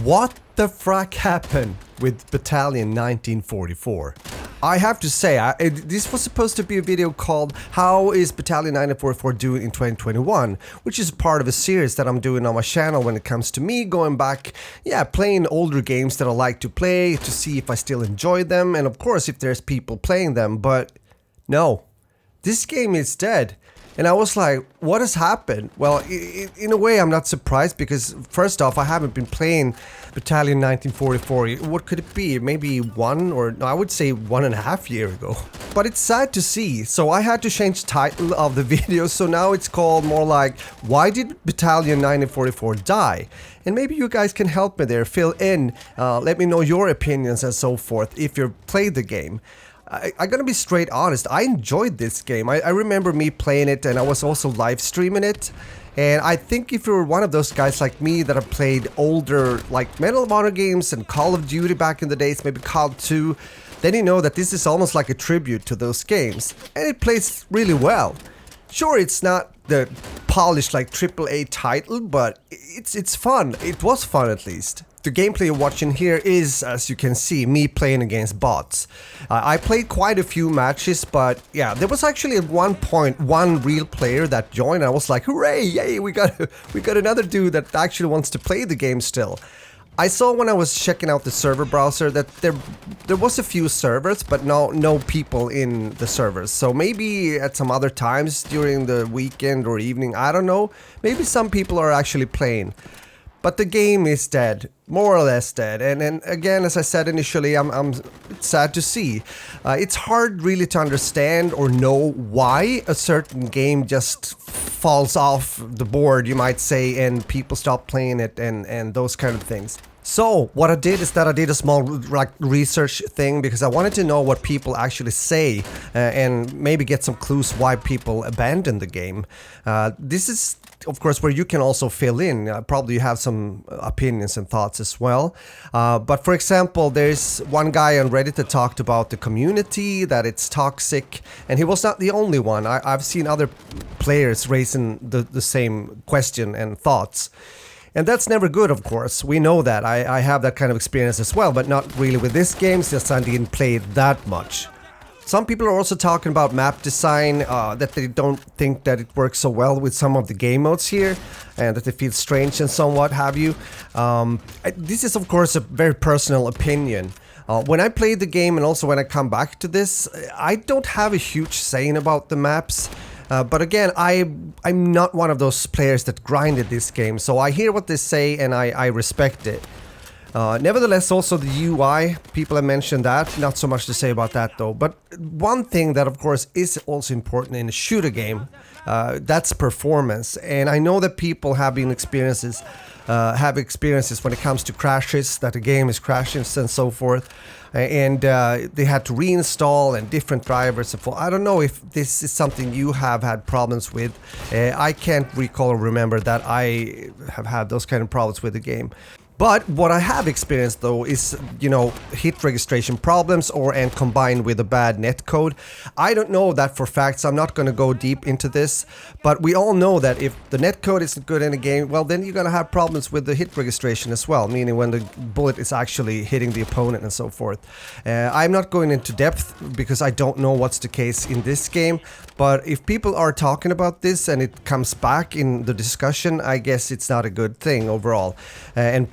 What the frack happened with Battalion 1944? I have to say, this was supposed to be a video called How is Battalion 1944 doing in 2021, which is part of a series that I'm doing on my channel when it comes to me going back, playing older games that I like to play to see if I still enjoy them, and of course if there's people playing them, but no, this game is dead. And I was like, what has happened? Well, in a way, I'm not surprised because, first off, I haven't been playing Battalion 1944. What could it be? Maybe I would say 1.5 years ago. But it's sad to see. So I had to change the title of the video. So now it's called more like, why did Battalion 1944 die? And maybe you guys can help me there, fill in, let me know your opinions and so forth if you've played the game. I'm gonna be straight honest, I enjoyed this game. I remember me playing it and I was also live streaming it. And I think if you're one of those guys like me that have played older like Medal of Honor games and Call of Duty back in the days, maybe Call 2, then you know that this is almost like a tribute to those games. And it plays really well. Sure, it's not the polished like AAA title, but it's fun. It was fun at least. The gameplay you're watching here is, as you can see, me playing against bots. I played quite a few matches, but yeah, there was actually at one point one real player that joined. And I was like, hooray, yay, we got another dude that actually wants to play the game still. I saw when I was checking out the server browser that there was a few servers, but no people in the servers. So maybe at some other times during the weekend or evening, I don't know, maybe some people are actually playing. But the game is dead, more or less dead, and again, as I said initially, I'm sad to see. It's hard really to understand or know why a certain game just falls off the board, you might say, and people stop playing it and those kind of things. So what I did is that I did a small research thing because I wanted to know what people actually say and maybe get some clues why people abandon the game. This is of course where you can also fill in. Probably you have some opinions and thoughts as well. But for example, there's one guy on Reddit that talked about the community, that it's toxic, and he was not the only one. I've seen other players raising the same question and thoughts. And that's never good, of course. We know that. I have that kind of experience as well, but not really with this game since I didn't play it that much. Some people are also talking about map design, that they don't think that it works so well with some of the game modes here, and that they feel strange and somewhat have you. This is, of course, a very personal opinion. When I play the game and also when I come back to this, I don't have a huge saying about the maps. But again, I'm not one of those players that grinded this game, so I hear what they say and I respect it. Nevertheless, also the UI, people have mentioned that, not so much to say about that though. But one thing that of course is also important in a shooter game, that's performance. And I know that people have experiences when it comes to crashes, that the game is crashing and so forth. And they had to reinstall and different drivers and I don't know if this is something you have had problems with. I can't recall or remember that I have had those kind of problems with the game. But what I have experienced though is, hit registration problems and combined with a bad netcode. I don't know that for facts, I'm not going to go deep into this, but we all know that if the netcode isn't good in a game, well then you're going to have problems with the hit registration as well, meaning when the bullet is actually hitting the opponent and so forth. I'm not going into depth because I don't know what's the case in this game, but if people are talking about this and it comes back in the discussion, I guess it's not a good thing overall. And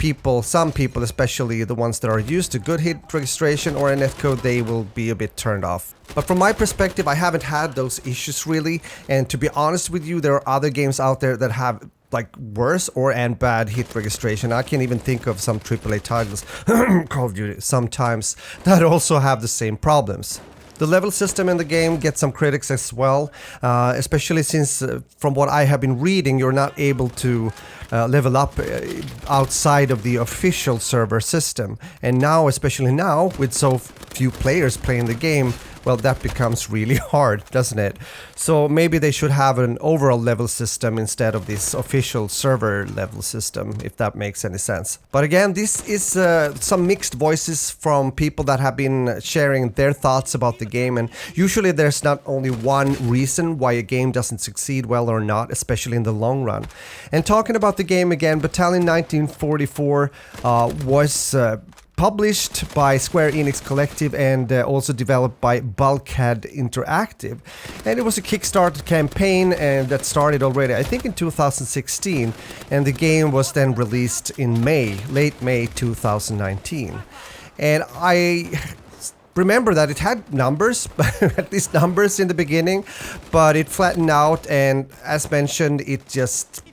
some people, especially the ones that are used to good hit registration or a netcode, they will be a bit turned off. But from my perspective, I haven't had those issues really, and to be honest with you, there are other games out there that have like worse and bad hit registration. I can even think of some AAA titles, Call of Duty, sometimes that also have the same problems. The level system in the game gets some critics as well, especially since from what I have been reading, you're not able to level up outside of the official server system. And now, especially now, with so few players playing the game, well, that becomes really hard, doesn't it? So maybe they should have an overall level system instead of this official server level system, if that makes any sense. But again, this is some mixed voices from people that have been sharing their thoughts about the game, and usually there's not only one reason why a game doesn't succeed well or not, especially in the long run. And talking about the game again, Battalion 1944 was published by Square Enix Collective and also developed by Bulkhead Interactive. And it was a Kickstarter campaign and that started already, I think, in 2016. And the game was then released in late May 2019. And I remember that it had numbers, at least numbers in the beginning, but it flattened out, and as mentioned, it just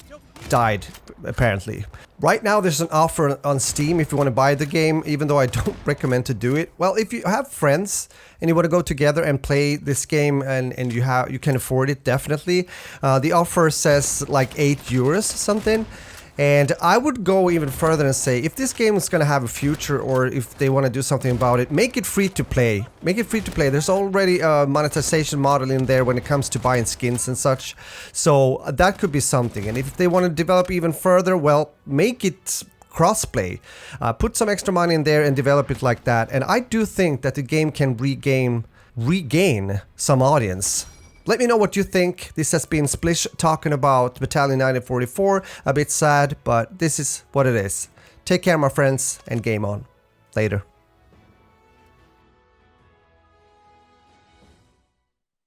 died, apparently. Right now there's an offer on Steam if you want to buy the game, even though I don't recommend to do it. Well, if you have friends and you want to go together and play this game and you can afford it, definitely. The offer says like €8 something. And I would go even further and say, if this game is going to have a future, or if they want to do something about it, make it free to play. Make it free to play. There's already a monetization model in there when it comes to buying skins and such. So that could be something. And if they want to develop even further, well, make it crossplay. Put some extra money in there and develop it like that. And I do think that the game can regain some audience. Let me know what you think. This has been Splish talking about Battalion 1944. A bit sad, but this is what it is. Take care, my friends, and game on. Later.